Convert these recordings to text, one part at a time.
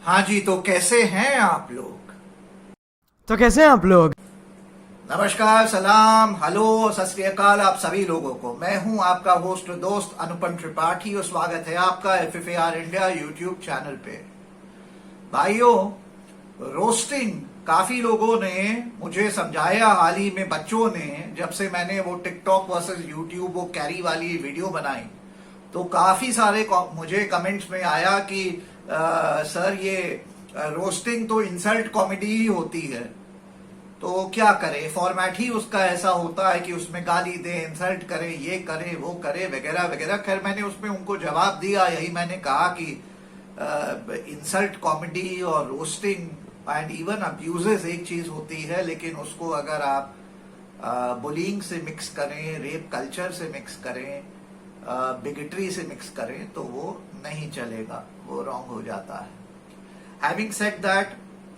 हाँ जी, तो कैसे हैं आप लोग? तो कैसे हैं आप लोग। नमस्कार, सलाम, हेलो, सत श्री अकाल आप सभी लोगों को। मैं हूं आपका होस्ट दोस्त अनुपम त्रिपाठी और स्वागत है आपका FFAR इंडिया यूट्यूब चैनल पे। भाइयों, रोस्टिंग काफी लोगों ने मुझे समझाया हाल ही में, बच्चों ने, जब से मैंने वो टिकटॉक वर्सेस यूट्यूब वो कैरी वाली वीडियो बनाई, तो काफी सारे मुझे कमेंट्स में आया कि सर ये रोस्टिंग तो इंसल्ट कॉमेडी ही होती है, तो क्या करे, फॉर्मेट ही उसका ऐसा होता है कि उसमें गाली दे, इंसल्ट करे, ये करे, वो करे, वगैरह वगैरह। खैर, मैंने उसमें उनको जवाब दिया, यही मैंने कहा कि इंसल्ट कॉमेडी और रोस्टिंग एंड इवन अब्यूजेस एक चीज होती है, लेकिन उसको अगर आप बुलिंग से मिक्स करें, रेप कल्चर से मिक्स करें, बिगेटरी से मिक्स करें, तो वो नहीं चलेगा, वो रॉन्ग हो जाता है। हैविंग सेड दैट,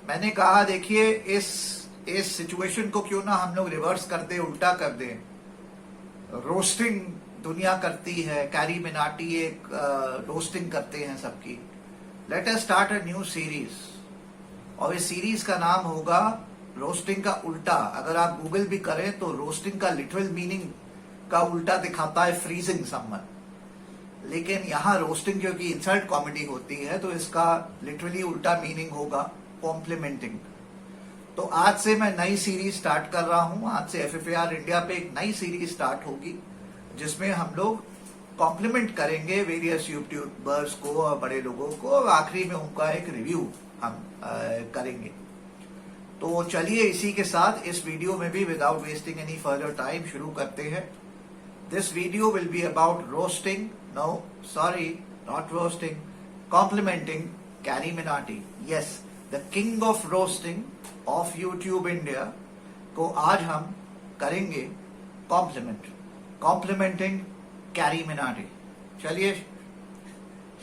मैंने कहा देखिए, इस सिचुएशन को क्यों ना हम लोग रिवर्स कर दे, उल्टा कर दे। रोस्टिंग दुनिया करती है, कैरी मिनाटी एक रोस्टिंग करते हैं सबकी। Let us start a new series, और इस सीरीज का नाम होगा रोस्टिंग का उल्टा। अगर आप गूगल भी करें तो रोस्टिंग का लिटरल मीनिंग का उल्टा दिखाता है फ्रीजिंग समवन, लेकिन यहाँ रोस्टिंग क्योंकि इंसल्ट कॉमेडी होती है तो इसका लिटरली उल्टा मीनिंग होगा कॉम्प्लीमेंटिंग। तो आज से मैं नई सीरीज स्टार्ट कर रहा हूं। आज से FFAR इंडिया पे एक नई सीरीज स्टार्ट होगी जिसमें हम लोग कॉम्प्लीमेंट करेंगे वेरियस यूट्यूबर्स को और बड़े लोगों को, और आखिरी में उनका एक रिव्यू हम करेंगे। तो चलिए इसी के साथ इस वीडियो में भी without wasting any further time शुरू करते हैं। This video will be about roasting, no sorry, not roasting, complimenting Carry Minati. Yes, the king of roasting of YouTube India को आज हम करेंगे कॉम्प्लीमेंटिंग कैरी मिनाटी। चलिए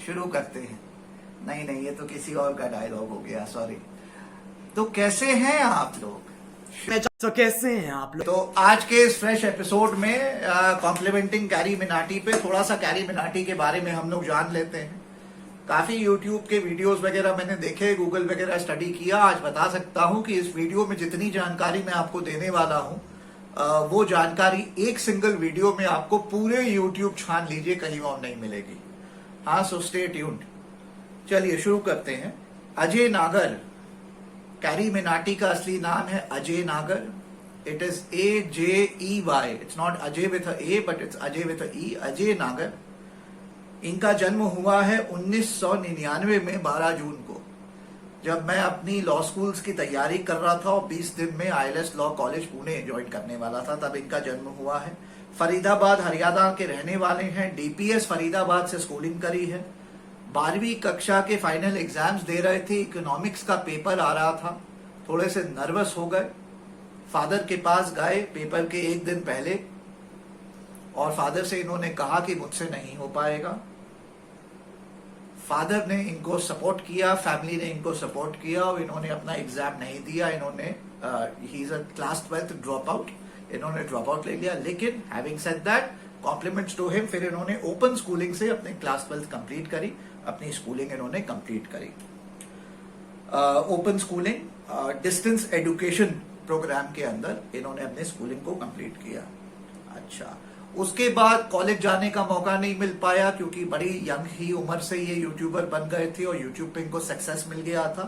शुरू करते हैं। नहीं नहीं, ये तो किसी और का डायलॉग हो गया, सॉरी। तो कैसे हैं आप लोग? तो कैसे हैं आप लोग। तो आज के इस फ्रेश एपिसोड में कॉम्प्लीमेंटिंग कैरी मिनाटी पे थोड़ा सा कैरी मिनाटी के बारे में हम लोग जान लेते हैं। काफी यूट्यूब के वीडियोस वगैरह मैंने देखे, गूगल वगैरह स्टडी किया। आज बता सकता हूं कि इस वीडियो में जितनी जानकारी मैं आपको देने वाला हूं, वो जानकारी एक सिंगल वीडियो में आपको पूरे यूट्यूब छान लीजिए, कहीं और नहीं मिलेगी। हाँ, सो स्टे ट्यून्ड। चलिए शुरू करते हैं। अजय नागर, कैरी मिनाटी का असली नाम है Ajey Nagar. It is AJEY, it's not Ajay with A but it's Ajey with E, Ajey Nagar. इनका जन्म हुआ है 1999 में 12 जून को, जब मैं अपनी लॉ स्कूल्स की तैयारी कर रहा था और 20 दिन में ILS law college Pune join करने वाला था, तब इनका जन्म हुआ है। फरीदाबाद हरियाणा के रहने वाले हैं। DPS फरीदाबाद से स्कूलिंग करी है। 12वीं कक्षा के फाइनल एग्जाम्स दे रहे थे, इकोनॉमिक्स का पेपर आ रहा था, थोड़े से नर्वस हो गए। फादर के पास गए पेपर के एक दिन पहले, और फादर से इन्होंने कहा कि मुझसे नहीं हो पाएगा। फादर ने इनको सपोर्ट किया, फैमिली ने इनको सपोर्ट किया, और इन्होंने अपना एग्जाम नहीं दिया। इन्होंने he is a class 12th drop out, इन्होंने ड्रॉप आउट ले लिया। लेकिन having said that, compliments to him, फिर इन्होंने ओपन स्कूलिंग से अपनी क्लास 12th कंप्लीट करी, अपनी स्कूलिंग इन्होंने कंप्लीट करी। Open schooling distance education program के अंदर इन्होंने अपने स्कूलिंग को कंप्लीट किया। अच्छा, उसके बाद कॉलेज जाने का मौका नहीं मिल पाया क्योंकि बड़ी यंग ही उम्र से ये यूट्यूबर बन गए थे और यूट्यूब पे इनको सक्सेस मिल गया था।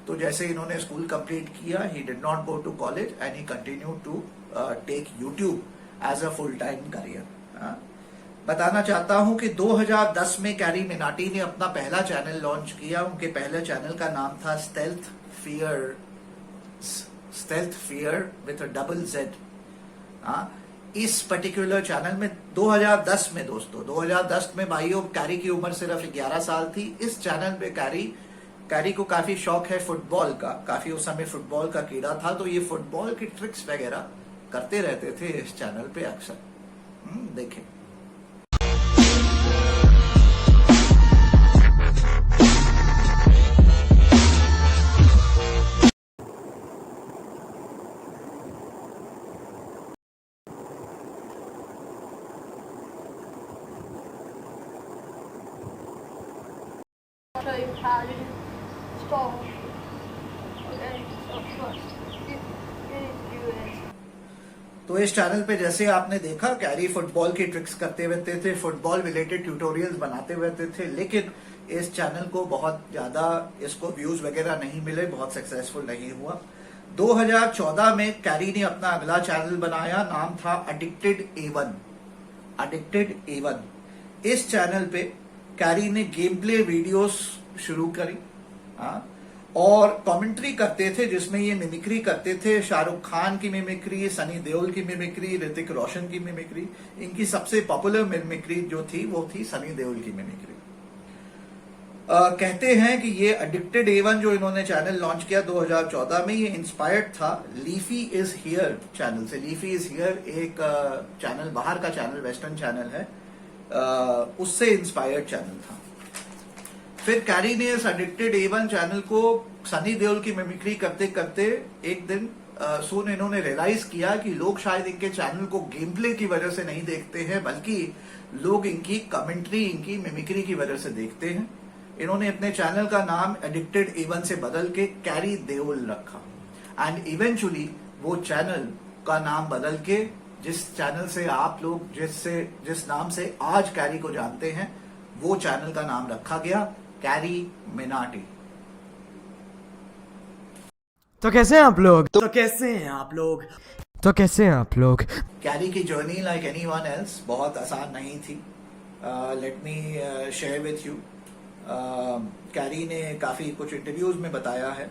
तो जैसे इन्होंने स्कूल कंप्लीट किया, he did not go to college and he continue to take YouTube as a full time career. बताना चाहता हूं कि 2010 में कैरी मिनाटी ने अपना पहला चैनल लॉन्च किया। उनके पहले चैनल का नाम था stealth fear with double Z. इस पर्टिकुलर चैनल में 2010 में, दोस्तों 2010 में भाइयों, कैरी की उम्र सिर्फ 11 साल थी। इस चैनल पे कैरी को काफी शौक है फुटबॉल का, काफी उस समय फुटबॉल का कीड़ा था, तो ये फुटबॉल की ट्रिक्स वगैरह करते रहते थे इस चैनल पे अक्सर। देखें। So Italian football against, of course, US. तो इस चैनल पे जैसे आपने देखा कैरी फुटबॉल की ट्रिक्स करते हुए थे, फुटबॉल रिलेटेड ट्यूटोरियल्स बनाते हुए थे, लेकिन इस चैनल को बहुत ज्यादा इसको व्यूज वगैरह नहीं मिले, बहुत सक्सेसफुल नहीं हुआ। 2014 में कैरी ने अपना अगला चैनल बनाया, नाम था एडिक्टेड A1। एडिक्टेड A1 इस चैनल पे कैरी ने गेम प्ले वीडियोस शुरू करी और कमेंट्री करते थे, जिसमें ये मिमिक्री करते थे, शाहरुख खान की मिमिक्री, सनी देओल की मिमिक्री, ऋतिक रोशन की मिमिक्री। इनकी सबसे पॉपुलर मिमिक्री जो थी वो थी सनी देओल की मिमिक्री। कहते हैं कि ये एडिक्टेड A1 जो इन्होंने चैनल लॉन्च किया 2014 में, ये इंस्पायर्ड था लीफी इज हियर चैनल से। लीफी इज हियर एक चैनल, बाहर का चैनल, वेस्टर्न चैनल है, उससे इंस्पायर्ड चैनल था। फिर कैरी ने इस एडिक्टेड A1 चैनल को सनी देओल की मिमिक्री करते करते एक दिन सुन इन्होंने रियलाइज किया कि लोग शायद इनके चैनल को गेम प्ले की वजह से नहीं देखते हैं, बल्कि लोग इनकी कमेंट्री, इनकी मिमिक्री की वजह से देखते हैं। इन्होंने अपने चैनल का नाम एडिक्टेड A1 से बदल के कैरी देओल रखा एंड इवेंचुअली वो चैनल का नाम बदल के जिस चैनल से आप लोग जिस नाम से आज कैरी को जानते हैं, वो चैनल का नाम रखा गया कैरी मिनाटी। तो कैसे हैं आप लोग? तो कैसे हैं आप लोग? तो कैसे हैं आप लोग? कैरी की जर्नी लाइक एनीवन एल्स बहुत आसान नहीं थी। Let me share with you. Carry ने काफी कुछ इंटरव्यूज में बताया है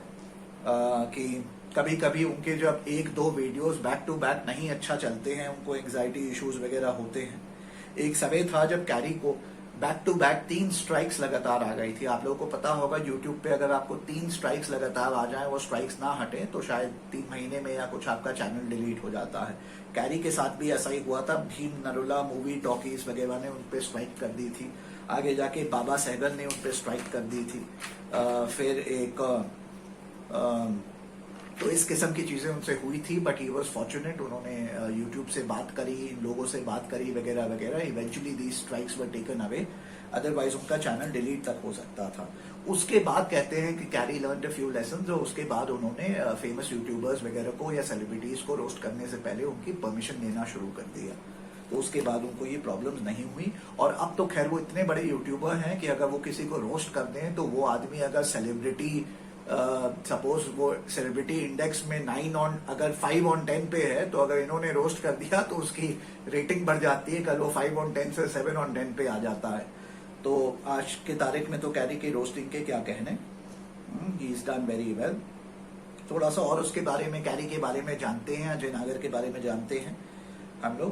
कि कभी कभी उनके जब एक दो वीडियोस बैक टू बैक नहीं अच्छा चलते हैं, उनको एंग्जाइटी इश्यूज वगैरह होते हैं। एक समय था जब कैरी को बैक टू बैक 3 स्ट्राइक्स लगातार आ गई थी। आप लोगों को पता होगा यूट्यूब पे अगर आपको 3 स्ट्राइक्स लगातार आ जाए, वो स्ट्राइक्स ना हटे, तो शायद 3 महीने में या कुछ आपका चैनल डिलीट हो जाता है। कैरी के साथ भी ऐसा ही हुआ था। भीम नरुला मूवी टॉकीज वगैरह ने उन पे स्ट्राइक कर दी थी। आगे जाके बाबा सहगल ने उन पे स्ट्राइक कर दी थी। फिर एक तो इस किस्म की चीजें उनसे हुई थी, बट ही वॉज फॉर्चुनेट। उन्होंने यूट्यूब से बात करी, इन लोगों से बात करी वगैरह वगैरह। Eventually the strikes were taken away, otherwise उनका चैनल डिलीट तक हो सकता था। उसके बाद कहते हैं कि carry learn a few lesson, और उसके बाद उन्होंने फेमस यूट्यूबर्स वगैरह को या सेलिब्रिटीज को रोस्ट करने से पहले उनकी परमिशन लेना शुरू कर दिया। तो उसके बाद उनको ये प्रॉब्लम्स नहीं हुई। और अब तो खैर वो इतने बड़े यूट्यूबर हैं कि अगर वो किसी को रोस्ट कर दें तो वो आदमी अगर सेलिब्रिटी सपोज वो सेलिब्रिटी इंडेक्स में 9 ऑन अगर 5 ऑन 10 पे है, तो अगर इन्होंने रोस्ट कर दिया तो उसकी रेटिंग बढ़ जाती है, कल वो 5 ऑन 10 से 7 ऑन 10 पे आ जाता है। तो आज के तारीख में तो कैरी की रोस्टिंग के क्या कहने, ही इज डन वेरी वेल। थोड़ा सा और उसके बारे में, कैरी के बारे में जानते हैं, अजय नागर के बारे में जानते हैं हम लोग।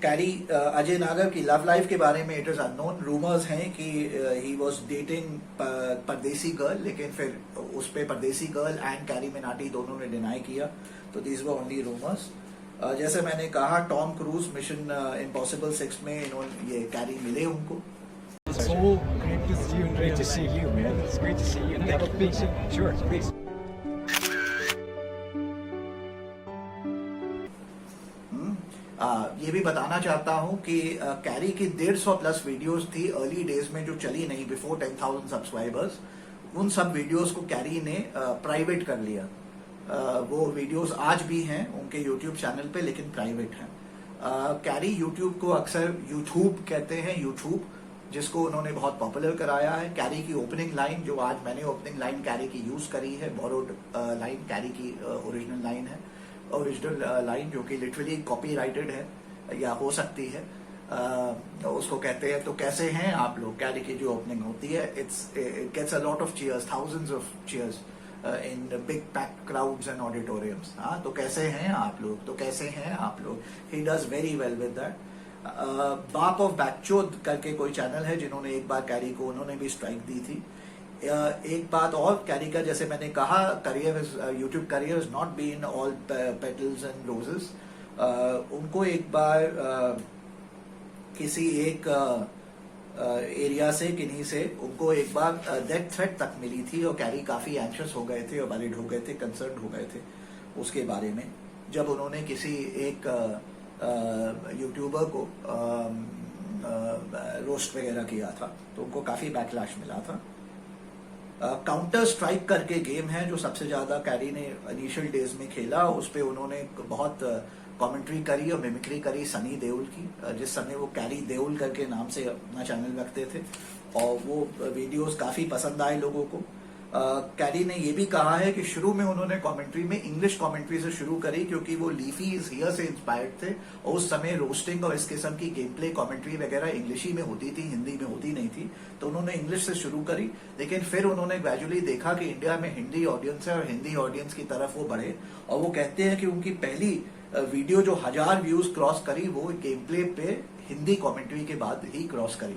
कैरी अजय नागर की लव लाइफ के बारे में इट इज अननोन। रूमर्स हैं कि ही वाज डेटिंग परदेसी गर्ल, लेकिन फिर उस पे परदेसी गर्ल एंड कैरी मिनाटी दोनों ने डिनाई किया। तो दीज वर ओनली रूमर्स। जैसे मैंने कहा, टॉम क्रूज मिशन इम्पॉसिबल 6 में इन्होंने ये कैरी मिले उनको। Oh, great to see you. Great to see you, man. It's great to see you. Have a pizza. Sure, please. ये भी बताना चाहता हूं कि कैरी की 150 प्लस वीडियोस थी अर्ली डेज में जो चली नहीं, बिफोर 10,000 सब्सक्राइबर्स। उन सब वीडियोस को कैरी ने प्राइवेट कर लिया। वो वीडियोस आज भी हैं उनके यूट्यूब चैनल पे, लेकिन प्राइवेट हैं। कैरी यूट्यूब को अक्सर यूट्यूब कहते हैं, यूट्यूब, जिसको उन्होंने बहुत पॉपुलर कराया है। कैरी की ओपनिंग लाइन, जो आज मैंने ओपनिंग लाइन कैरी की यूज करी है, बोरोड लाइन कैरी की ओरिजिनल लाइन है, ओरिजिनल लाइन जो कि लिटरली कॉपीराइटेड है या हो सकती है। उसको कहते हैं तो कैसे हैं आप लोग, कैरी की जो ओपनिंग होती है, it gets a lot of cheers, thousands of cheers in big packed crowds and auditoriums. हाँ, तो कैसे हैं आप लोग, तो कैसे हैं आप लोग। He does very well with that. बाप ऑफ बैकचोद करके कोई चैनल है जिन्होंने एक बार कैरी को उन्होंने भी स्ट्राइक दी थी। एक बात और, कैरी का जैसे मैंने कहा, career YouTube career is not been all petals and roses. उनको एक बार किसी एक एरिया से, किन्हीं से उनको एक बार डेथ थ्रेट तक मिली थी और कैरी काफी एंशियस हो गए थे और वरीड हो गए थे, कंसर्न हो गए थे उसके बारे में, जब उन्होंने किसी एक यूट्यूबर को रोस्ट वगैरह किया था, तो उनको काफी बैकलैश मिला था। काउंटर स्ट्राइक करके गेम है जो सबसे ज्यादा कैरी ने इनिशियल डेज में खेला। उस पे उन्होंने बहुत कमेंट्री करी और मिमिक्री करी सनी देओल की, जिस समय वो कैरी देओल करके नाम से अपना चैनल रखते थे, और वो वीडियोस काफी पसंद आए लोगों को। कैरी ने ये भी कहा है कि शुरू में उन्होंने कमेंट्री में इंग्लिश कमेंट्री से शुरू करी क्योंकि वो लीफी इज हियर से इंस्पायर्ड थे, और उस समय रोस्टिंग और इस किस्म की गेम प्ले कमेंट्री वगैरह इंग्लिशी में होती थी, हिंदी में होती नहीं थी, तो उन्होंने इंग्लिश से शुरू करी। लेकिन फिर उन्होंने ग्रेजुअली देखा कि इंडिया में हिंदी ऑडियंस है और हिंदी ऑडियंस की तरफ वो बढ़े, और वो कहते हैं कि उनकी पहली वीडियो जो 1000 व्यूज क्रॉस करी वो गेम प्ले पे हिंदी कमेंट्री के बाद ही क्रॉस करी।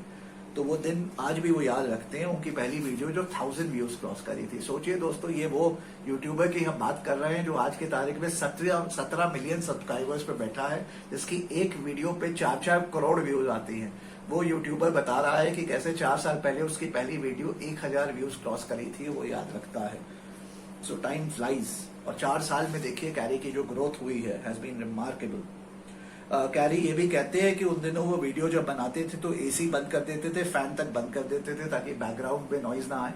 तो वो दिन आज भी वो याद रखते हैं, उनकी पहली वीडियो जो 1000 व्यूज क्रॉस करी थी। सोचिए दोस्तों, ये वो यूट्यूबर की हम बात कर रहे हैं जो आज की तारीख में 17 मिलियन सब्सक्राइबर्स पे बैठा है, जिसकी एक वीडियो पे 4 करोड़ व्यूज आती हैं। वो यूट्यूबर बता रहा है कि कैसे 4 साल पहले उसकी पहली वीडियो 1000 व्यूज क्रॉस करी थी, वो याद रखता है। सो टाइम फ्लाइज, और 4 साल में देखिए कैरी की जो ग्रोथ हुई है हैज बीन रिमार्केबल। कैरी ये भी कहते हैं कि उन दिनों वो वीडियो जब बनाते थे तो एसी बंद कर देते थे, फैन तक बंद कर देते थे ताकि बैकग्राउंड में नॉइज ना आए,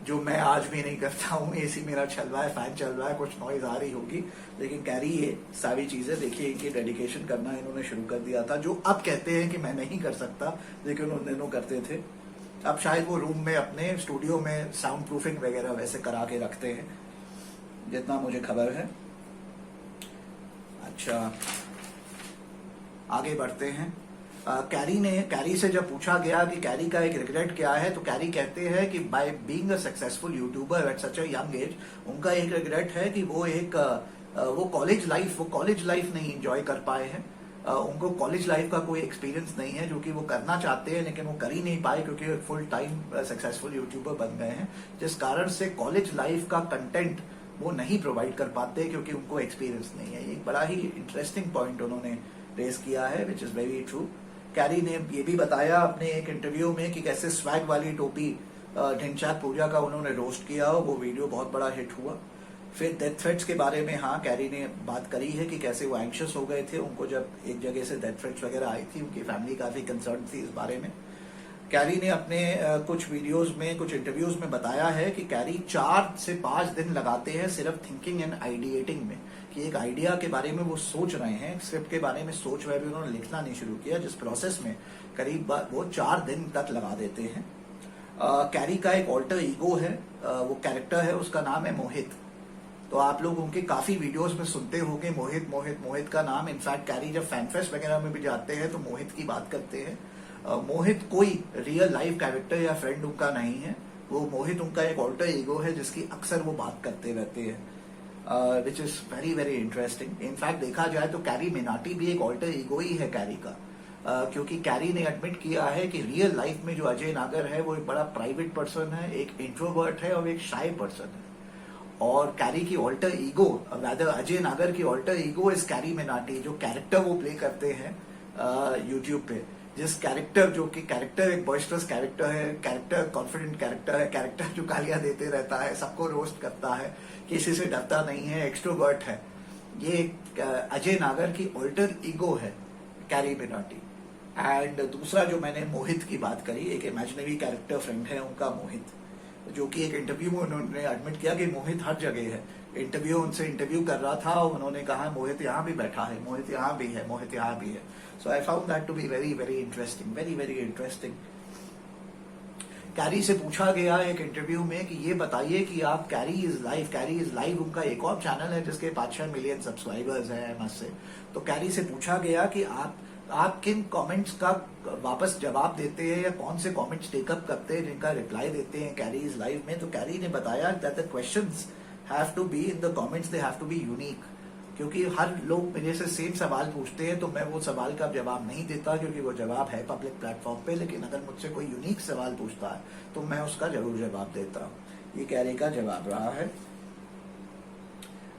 जो मैं आज भी नहीं करता हूँ। एसी मेरा चल रहा है, फैन चल रहा है, कुछ नॉइज आ रही होगी, लेकिन कैरी ये सारी चीजें देखिए इनकी डेडिकेशन करना इन्होंने शुरू कर दिया था, जो अब कहते हैं कि मैं नहीं कर सकता, लेकिन उन दिनों करते थे। अब शायद वो रूम में अपने स्टूडियो में साउंड प्रूफिंग वगैरह वैसे करा के रखते हैं, जितना मुझे खबर है। अच्छा, आगे बढ़ते हैं। कैरी से जब पूछा गया कि कैरी का एक रिग्रेट क्या है, तो कैरी कहते हैं कि by being a successful YouTuber at such a young age, उनका एक रिग्रेट है कि वो कॉलेज लाइफ नहीं एंजॉय कर पाए हैं। उनको कॉलेज लाइफ का कोई एक्सपीरियंस नहीं है, जो कि वो करना चाहते हैं लेकिन वो कर ही नहीं पाए क्योंकि फुल टाइम सक्सेसफुल यूट्यूबर बन गए हैं, जिस कारण से कॉलेज लाइफ का कंटेंट वो नहीं प्रोवाइड कर पाते क्योंकि उनको एक्सपीरियंस नहीं है। एक बड़ा ही इंटरेस्टिंग पॉइंट उन्होंने रेस किया है, which is very true. Carry ने ये भी बताया अपने एक इंटरव्यू में कि कैसे स्वैग वाली टोपी ढिंचाक पूजा का उन्होंने रोस्ट किया, वो वीडियो बहुत बड़ा हिट हुआ। फिर डेथ थ्रेट्स के बारे में कैरी ने बात करी है कि कैसे वो एंशियस हो गए थे उनको जब एक जगह से डेथ थ्रेट्स वगैरह आई थी, उनकी फैमिली काफी कंसर्न थी इस बारे में। कैरी ने अपने कुछ वीडियोस में, कुछ इंटरव्यूज में बताया है कि कैरी 4 से 5 दिन लगाते हैं सिर्फ थिंकिंग एंड आइडिएटिंग में, कि एक आइडिया के बारे में वो सोच रहे हैं, स्क्रिप्ट के बारे में सोच रहे हैं, उन्होंने लिखना नहीं शुरू किया, जिस प्रोसेस में करीब वो 4 दिन तक लगा देते हैं। कैरी का एक ऑल्टर ईगो है, वो कैरेक्टर है, उसका नाम है मोहित। तो आप लोग उनके काफी वीडियोस में सुनते होंगे मोहित मोहित मोहित का नाम। इनफैक्ट कैरी जब फैनफेस्ट वगैरह में भी जाते हैं तो मोहित की बात करते हैं। मोहित कोई रियल लाइफ कैरेक्टर या फ्रेंड उनका नहीं है, वो मोहित उनका एक ऑल्टर ईगो है जिसकी अक्सर वो बात करते रहते हैं, which is very very interesting. In fact देखा जाए तो कैरी मिनाटी भी एक ऑल्टर ईगो ही है कैरी का, क्योंकि कैरी ने एडमिट किया है कि रियल लाइफ में जो अजय नागर है वो एक बड़ा प्राइवेट पर्सन है, एक इंट्रोवर्ट है और एक शाय पर्सन है। और कैरी की ऑल्टर ईगो, रादर अजय नागर की ऑल्टर ईगो इस कैरी मिनाटी, जो कैरेक्टर वो प्ले करते हैं यूट्यूब पे, जिस कैरेक्टर, जो कि कैरेक्टर एक बॉइस्टरस कैरेक्टर है, कैरेक्टर कॉन्फिडेंट कैरेक्टर है, कैरेक्टर जो गालियां देते रहता है, सबको रोस्ट करता है, किसी से डरता नहीं है, एक्सट्रोवर्ट है, ये अजय नागर की ऑल्टर ईगो है कैरी मिनाटी। एंड दूसरा जो मैंने मोहित की बात करी, एक इमेजिनरी कैरेक्टर फ्रेंड है उनका मोहित, जो कि एक इंटरव्यू में उन्होंने एडमिट किया कि मोहित हर जगह है। उनसे इंटरव्यू कर रहा था और उन्होंने कहा मोहित यहाँ भी बैठा है, मोहित यहाँ भी है, मोहित यहाँ भी है। So I found that to be very very interesting, very very interesting. Carry से पूछा गया एक इंटरव्यू में कि ये बताइए कि आप कैरी इज लाइव उनका एक और चैनल है जिसके 5-6 मिलियन सब्सक्राइबर्स हैं एमएस से। तो कैरी से पूछा गया कि आप किन कमेंट्स का वापस जवाब देते हैं या कौन से कमेंट्स टेकअप करते हैं जिनका रिप्लाई देते हैं कैरी इज लाइव में। तो कैरी ने बताया that the questions have to be in the comments, they have to be unique, क्योंकि हर लोग मेरे से सेम सवाल पूछते हैं तो मैं वो सवाल का जवाब नहीं देता क्योंकि वो जवाब है पब्लिक प्लेटफॉर्म पे, लेकिन अगर मुझसे कोई यूनिक सवाल पूछता है तो मैं उसका जरूर जवाब देता हूँ। ये कैरी का जवाब रहा है।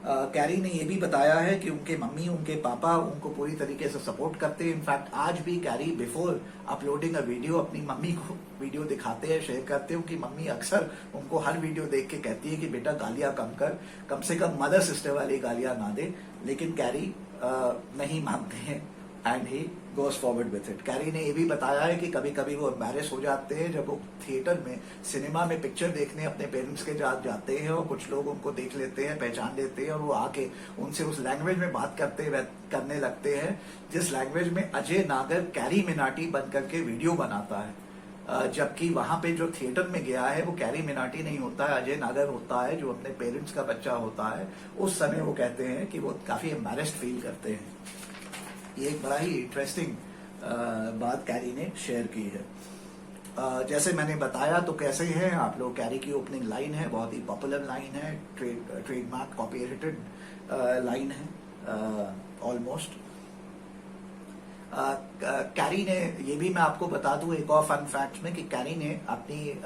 कैरी ने ये भी बताया है कि उनके मम्मी, उनके पापा उनको पूरी तरीके से सपोर्ट करते हैं। इनफैक्ट आज भी carry before uploading a video अपनी मम्मी को वीडियो दिखाते हैं, शेयर करते हैं। उनकी मम्मी अक्सर उनको हर वीडियो देख के कहती है कि बेटा गालियां कम कर, कम से कम मदर सिस्टर वाली गालियां ना दे, लेकिन कैरी नहीं मानते हैं and he goes forward with it. Carry ने ये भी बताया है कि कभी कभी वो एम्बैरेस हो जाते हैं जब वो थिएटर में, सिनेमा में पिक्चर देखने अपने पेरेंट्स के साथ जाते हैं और कुछ लोग उनको देख लेते हैं, पहचान लेते हैं और वो आके उनसे उस लैंग्वेज में बात करने लगते हैं जिस लैंग्वेज में अजय नागर कैरी मिनाटी बन करके वीडियो बनाता है। जबकि वहां पे जो थिएटर में गया है वो कैरी मिनाटी नहीं होता है, अजय नागर होता है जो अपने पेरेंट्स का बच्चा होता है। उस समय वो कहते हैं कि वो काफी एम्बैरेस्ड फील करते हैं। ये एक बड़ा ही इंटरेस्टिंग बात कैरी ने शेयर की है। जैसे मैंने बताया तो कैसे है आप लोग, कैरी की ओपनिंग लाइन है, बहुत ही पॉपुलर लाइन है, ट्रेडमार्क कॉपीराइटेड लाइन है ऑलमोस्ट। कैरी ने, ये भी मैं आपको बता दूं एक और फन फैक्ट में, कि कैरी ने अपनी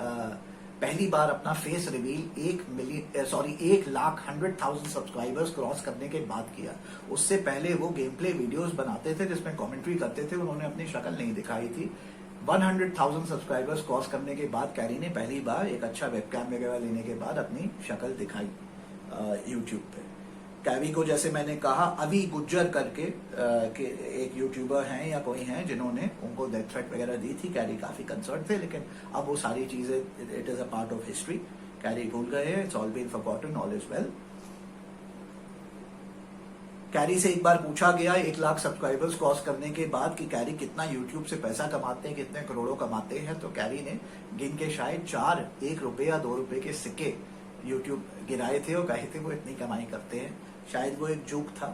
पहली बार अपना फेस रिवील 1,100,000 सब्सक्राइबर्स क्रॉस करने के बाद किया। उससे पहले वो गेम प्ले वीडियोस बनाते थे जिसमें कमेंट्री करते थे, उन्होंने अपनी शक्ल नहीं दिखाई थी। 100,000 सब्सक्राइबर्स क्रॉस करने के बाद कैरी ने पहली बार एक अच्छा वेबकैम वगैरह लेने के बाद अपनी शक्ल दिखाई यूट्यूब पे। कैरी को जैसे मैंने कहा, अभी गुज्जर करके एक यूट्यूबर हैं या कोई हैं जिन्होंने उनको डेथ थ्रेट वगैरह दी थी। कैरी काफी कंसर्न थे, लेकिन अब वो सारी चीजें, it is a part of history, Carry भूल गए हैं, it's all been forgotten, all is well. Carry से एक बार पूछा गया 1 लाख सब्सक्राइबर्स क्रॉस करने के बाद कि कैरी कितना यूट्यूब से पैसा कमाते हैं, कितने करोड़ों कमाते हैं, तो कैरी ने गिन के शायद 4 1 रुपए या 2 रुपए के सिक्के यूट्यूब गिराए थे और कहे थे वो इतनी कमाई करते हैं। शायद वो एक जोक था।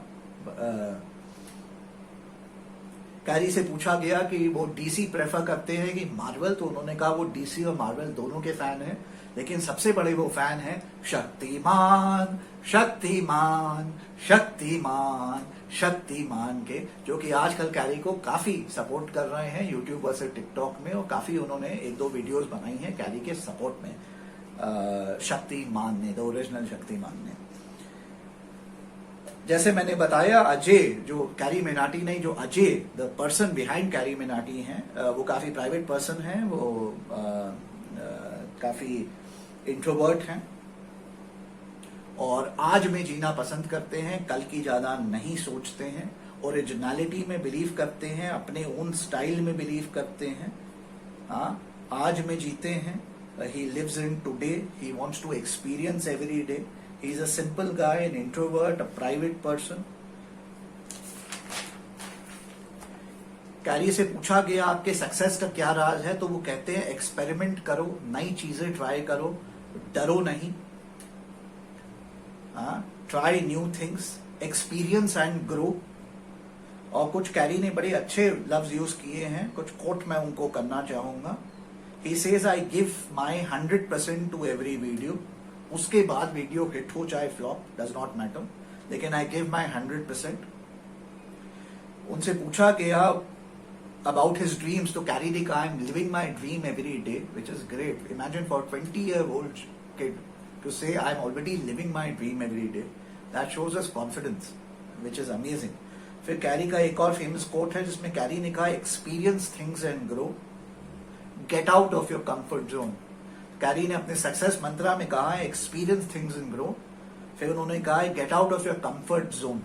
कैरी से पूछा गया कि वो डीसी प्रेफर करते हैं कि मार्वल, तो उन्होंने कहा वो डीसी और मार्वल दोनों के फैन हैं, लेकिन सबसे बड़े वो फैन हैं शक्तिमान शक्तिमान शक्तिमान शक्तिमान के, जो कि आजकल कैरी को काफी सपोर्ट कर रहे हैं यूट्यूब वर्सेस टिकटॉक में, और काफी उन्होंने 1-2 वीडियोस बनाई हैं कैरी के सपोर्ट में। शक्तिमान ने, द ओरिजिनल शक्तिमान ने। जैसे मैंने बताया, अजय, जो कैरी मिनाटी नहीं, जो Ajay the person behind carry Minati हैं, वो काफी प्राइवेट पर्सन हैं, वो काफी इंट्रोवर्ट हैं और आज में जीना पसंद करते हैं, कल की ज्यादा नहीं सोचते हैं, ओरिजिनलिटी में बिलीव करते हैं, अपने ओन स्टाइल में बिलीव करते हैं। हाँ, आज में जीते हैं। He lives in today. He wants to experience every day. He's a simple guy, an introvert, a private person. Carry से पूछा गया आपके सक्सेस का क्या राज है, तो वो कहते हैं एक्सपेरिमेंट करो, नई चीजें ट्राई करो, डरो नहीं। Try new things, experience and grow. और कुछ कैरी ने बड़े अच्छे लफ्ज यूज किए हैं, कुछ कोट मैं उनको करना चाहूंगा। He says I give my 100% to every video. उसके बाद वीडियो हिट हो चाहे फ्लॉप, does not matter, लेकिन I give my 100%. उनसे पूछा गया about his dreams, तो कैरी ने कहा I'm living my dream every day, which is great. Imagine for 20-year-old kid to say I'm already living my dream every day. That shows us confidence, which is amazing. फिर carry का एक और famous quote है जिसमें carry ने कहा experience things and grow. Gate out of your comfort zone. Carry ने अपने सक्सेस मंत्रा में कहा है एक्सपीरियंस थिंग्स एंड ग्रो। फिर उन्होंने कहा है get out of your comfort zone.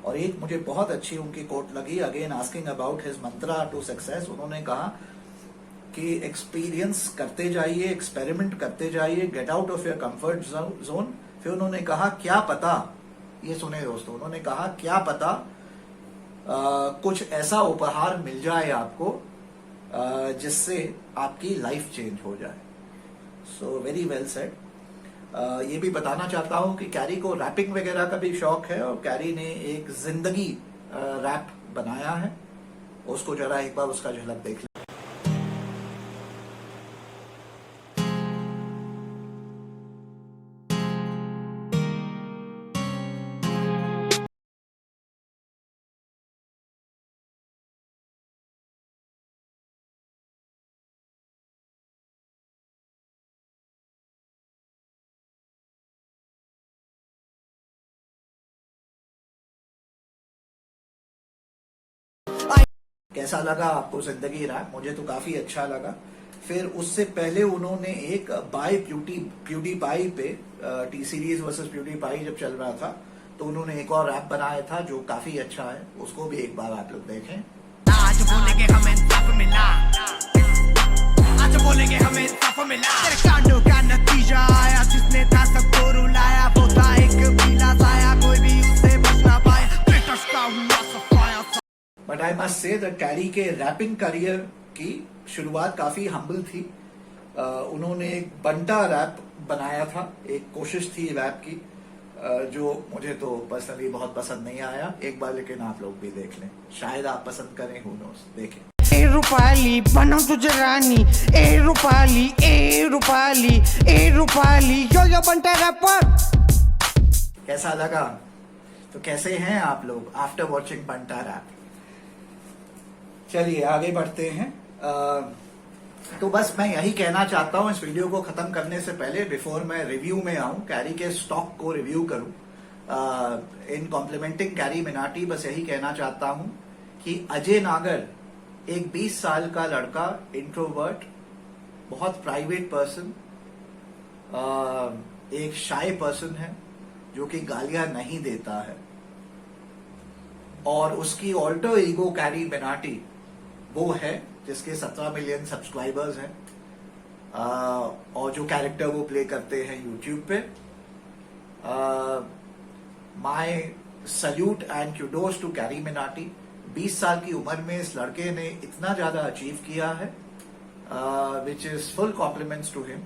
और एक मुझे बहुत अच्छी उनकी कोट लगी, again asking about his mantra to success. उन्होंने कहा कि एक्सपीरियंस करते जाइए, एक्सपेरिमेंट करते जाइए, get out of your comfort zone. फिर उन्होंने कहा क्या पता, ये सुने दोस्तों, उन्होंने कहा क्या पता कुछ ऐसा उपहार मिल जाए आपको जिससे आपकी लाइफ चेंज हो जाए। So very well said. ये भी बताना चाहता हूं कि कैरी को रैपिंग वगैरह का भी शौक है और कैरी ने एक जिंदगी रैप बनाया है, उसको जरा एक बार उसका झलक देख लें। कैसा लगा आपको जिंदगी रैप? मुझे तो काफी अच्छा लगा। फिर उससे पहले उन्होंने एक बाय प्यूडीपाई पे टी सीरीज वर्सेस प्यूडीपाई जब चल रहा था तो उन्होंने एक और रैप बनाया था जो काफी अच्छा है, उसको भी एक बार आप लोग देखें। आज बोलेंगे हमें इंसाफ मिला, आज बोलेंगे हमें इंसाफ मिला। तेरे कांडों का नतीजा आया, जिसने था सबको रुलाया, वो था एक पीला साया, कोई भी उससे बच ना पाया, ट्रेटर्स का हुआ सफाया। But I must say the carry के रैपिंग करियर की शुरुआत काफी हम्बल थी। उन्होंने एक बंटा रैप बनाया था, एक कोशिश थी रैप की, जो मुझे तो पर्सनली बहुत पसंद नहीं आया एक बार, लेकिन आप लोग भी देख लें, शायद आप पसंद करें, हू नोस, देखें। ए रूपाली बनाऊं तुझे रानी, ए रूपाली ए रूपाली ए रूपाली, यो बंटा रैपर। कैसा लगा? तो कैसे हैं आप लोग आफ्टर वॉचिंग बंटा रैप? चलिए आगे बढ़ते हैं। तो बस मैं यही कहना चाहता हूं इस वीडियो को खत्म करने से पहले, बिफोर मैं रिव्यू में आऊं, कैरी के स्टॉक को रिव्यू करूं, इन कॉम्प्लीमेंटिंग कैरी मिनाटी, बस यही कहना चाहता हूं कि अजय नागर एक 20 साल का लड़का, इंट्रोवर्ट, बहुत प्राइवेट पर्सन, एक शाय पर्सन है जो कि गालियां नहीं देता है, और उसकी ऑल्टर ईगो कैरी मिनाटी वो है जिसके 17 मिलियन सब्सक्राइबर्स हैं, और जो कैरेक्टर वो प्ले करते हैं यूट्यूब पे। My salute and kudos to Carry Minati. 20 साल की उम्र में इस लड़के ने इतना ज्यादा अचीव किया है, which is full compliments to him.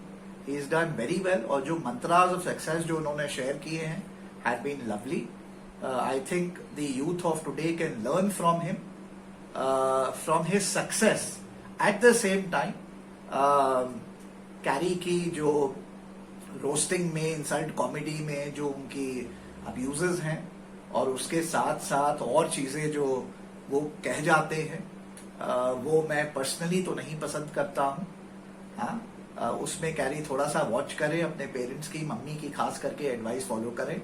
He is done very well, और जो मंत्रास ऑफ सक्सेस जो उन्होंने शेयर किए हैं have been lovely. I think the youth of today can learn from him, from his success. At the same time, Carry की जो roasting में, insult comedy में जो उनकी अब्यूजेस हैं, और उसके साथ साथ और चीजें जो वो कह जाते हैं, वो मैं पर्सनली तो नहीं पसंद करता हूं। हाँ, उसमें कैरी थोड़ा सा वॉच करे, अपने पेरेंट्स की, मम्मी की खास करके एडवाइस फॉलो करे,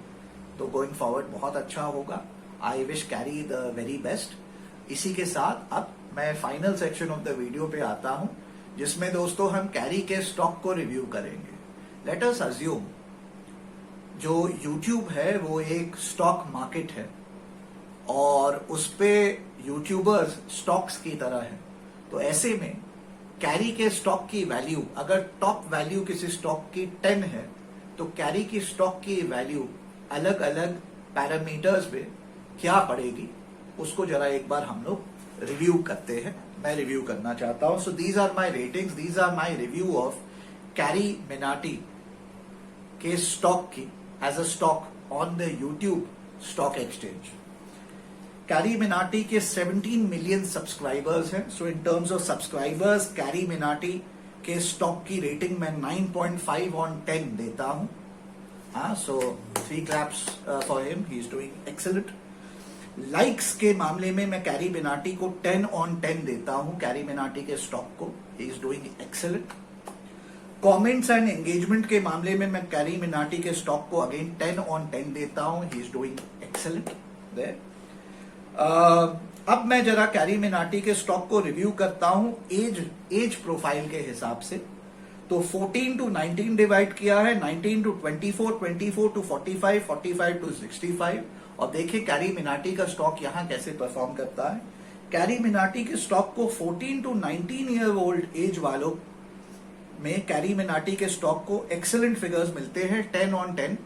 तो गोइंग फॉरवर्ड बहुत अच्छा होगा। I wish carry the very best. इसी के साथ अब मैं final section of the video पे आता हूं, जिसमें दोस्तों हम कैरी के स्टॉक को रिव्यू करेंगे। लेट अस अज्यूम जो YouTube है वो एक स्टॉक मार्केट है, और उस पे यूट्यूबर्स स्टॉक्स की तरह है। तो ऐसे में कैरी के स्टॉक की वैल्यू, अगर टॉप वैल्यू किसी स्टॉक की 10 है, तो कैरी की स्टॉक की वैल्यू अलग अलग पैरामीटर्स पे क्या पड़ेगी, उसको जरा एक बार हम लोग रिव्यू करते हैं। मैं रिव्यू करना चाहता हूं। So these are my ratings, these are my review of Carry Minati के स्टॉक की as a stock on the YouTube stock exchange. Carry Minati के 17 मिलियन सब्सक्राइबर्स हैं। So in terms of subscribers, Carry Minati के स्टॉक की रेटिंग मैं 9.5 on 10 देता हूं। हाँ, सो 3 claps for him, he is doing excellent. Likes के मामले में मैं कैरी मिनाटी को 10 on 10 देता हूं, कैरी मिनाटी के स्टॉक को, he is doing excellent. Comments and engagement के मामले में मैं कैरी मिनाटी के स्टॉक को अगेन 10 on 10 देता हूं, ही इज डूइंग एक्सेलेंट। अब मैं जरा कैरी मिनाटी के स्टॉक को रिव्यू करता हूं एज प्रोफाइल के हिसाब से। तो 14 to 19 डिवाइड किया है, 19 to 24, 24 to 45, 45 to 65। और देखिए कैरी मिनाटी का स्टॉक यहां कैसे परफॉर्म करता है। कैरी मिनाटी के स्टॉक को 14 to 19 ईयर ओल्ड एज वालों में कैरी मिनाटी के स्टॉक को एक्सेलेंट फिगर्स मिलते हैं, 10 on 10।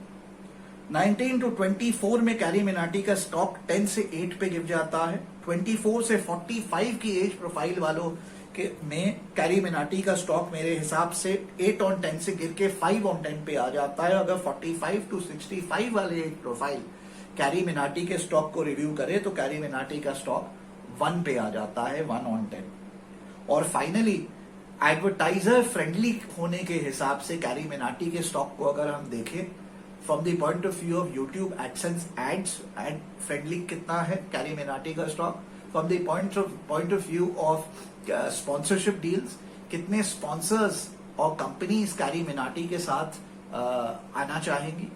19 to 24 में कैरी मिनाटी का स्टॉक 10 से 8 पे गिर जाता है। 24 से 45 की एज प्रोफाइल वालों के में कैरी मिनाटी का स्टॉक मेरे हिसाब से 8 on 10 से गिर के 5 on 10 पे आ जाता है। अगर 45 to 65 वाले एज प्रोफाइल कैरी मिनाटी के स्टॉक को रिव्यू करे तो कैरी मिनाटी का स्टॉक 1 पे आ जाता है, 1 on 10। और फाइनली एडवर्टाइजर फ्रेंडली होने के हिसाब से कैरी मिनाटी के स्टॉक को अगर हम देखें from the point of view of YouTube AdSense ads, ad friendly कितना है कैरी मिनाटी का stock, from the point of view of sponsorship deals, कितने स्पॉन्सर्स और कंपनीज कैरी मिनाटी के साथ आना चाहेंगी।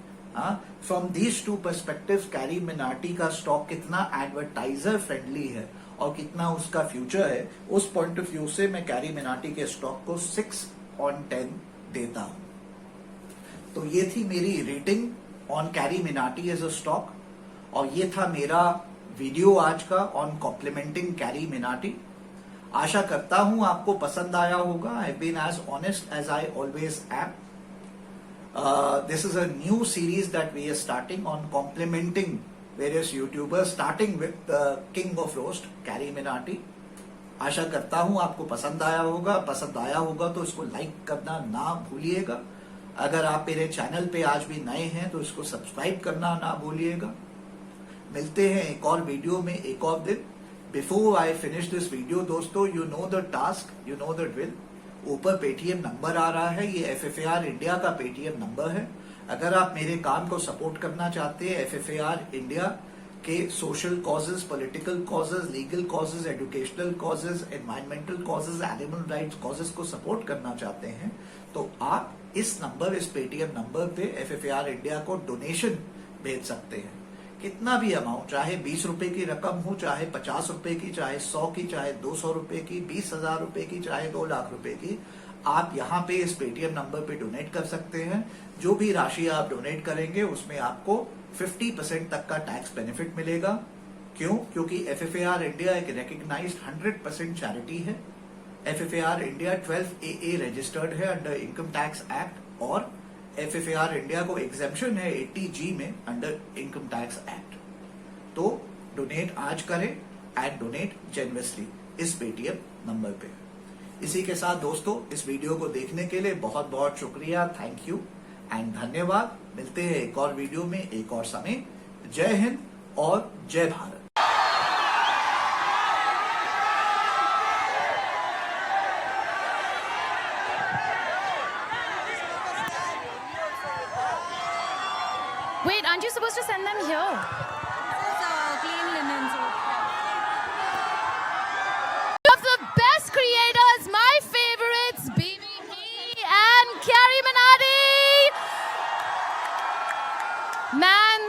From these two perspectives Carry Minati का स्टॉक कितना एडवर्टाइजर फ्रेंडली है और कितना उसका फ्यूचर है, उस पॉइंट ऑफ व्यू से मैं कैरी मिनाटी के स्टॉक को 6 on 10 देता हूं। तो ये थी मेरी rating on Carry Minati as a stock, और ये था मेरा वीडियो आज का ऑन कॉम्प्लीमेंटिंग कैरी मिनाटी। आशा करता हूं आपको पसंद आया होगा. I have been as honest as I always am. This is a new series that we are starting on complimenting various YouTubers, starting with the King of Roast, Carrie Minati. आशा करता हूं आपको पसंद आया होगा. पसंद आया होगा तो इसको लाइक करना ना भूलिएगा. अगर आप मेरे चैनल पे आज भी नए हैं तो इसको सब्सक्राइब करना ना भूलिएगा. मिलते हैं एक और वीडियो में एक और दिन. Before I finish this video दोस्तों, you know the task, you know the drill. ऊपर पेटीएम नंबर आ रहा है, ये FFAR इंडिया का पेटीएम नंबर है. अगर आप मेरे काम को सपोर्ट करना चाहते हैं, FFAR इंडिया के social causes, political causes, legal causes, educational causes, environmental causes, animal rights causes को सपोर्ट करना चाहते हैं, तो आप इस नंबर, इस पेटीएम नंबर पे FFAR इंडिया को डोनेशन भेज सकते हैं. कितना भी अमाउंट, चाहे 20 रुपए की रकम हो, चाहे 50 रुपए की, चाहे 100 की, चाहे 200 रुपए की, 20,000 रुपए की, चाहे 2 लाख रुपए की, आप यहाँ पे इस पेटीएम नंबर पे डोनेट कर सकते हैं. जो भी राशि आप डोनेट करेंगे उसमें आपको 50% तक का टैक्स बेनिफिट मिलेगा. क्यों? क्योंकि FFAR इंडिया एक रिकग्नाइज्ड 100% चैरिटी है. FFAR इंडिया 12AA रजिस्टर्ड है अंडर इनकम टैक्स एक्ट, और FFAR इंडिया को एग्जेम्पशन है 80G में अंडर इनकम टैक्स एक्ट. तो डोनेट आज करें एंड डोनेट जेनरसली इस पेटीएम नंबर पे. इसी के साथ दोस्तों, इस वीडियो को देखने के लिए बहुत बहुत शुक्रिया. थैंक यू एंड धन्यवाद. मिलते हैं एक और वीडियो में एक और समय. जय हिंद और जय Bharat. Wait, aren't you supposed to send them here? This is clean linen. Of the best creators, my favorites, BBP and Carrie Minati. Man,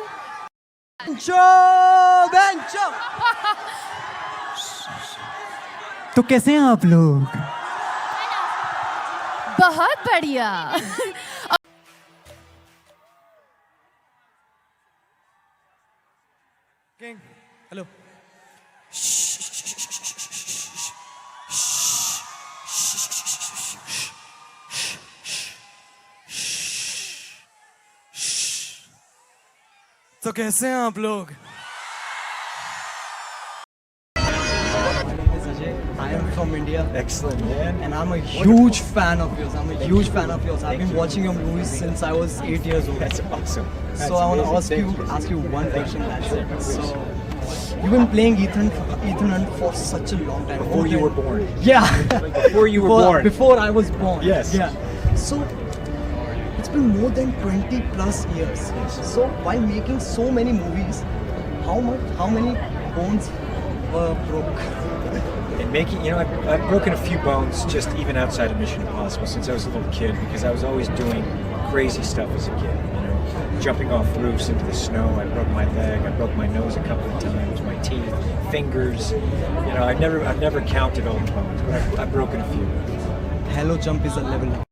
बेंचो. तो कैसे हैं आप लोग? बहुत बढ़िया. King, hello. तो कैसे हैं आप लोग? I am from India. Excellent, man. And I'm a huge fan of yours. I'm a huge fan of yours. I've been watching your movies since I was 8 years old. That's awesome. So I want to ask you one question. That's it. So you've been playing Ethan Hunt for such a long time. Before you were born. Yeah. Before you were born. Before I was born. Yes. Yeah. So it's been more than 20 plus years. So while making so many movies, how many bones were broke? And making, I've broken a few bones just even outside of Mission Impossible since I was a little kid, because I was always doing crazy stuff as a kid. Jumping off roofs into the snow. I broke my leg. I broke my nose a couple of times. My teeth, fingers. I've never counted all the bones, but I've broken a few. Hello Jump is a level up.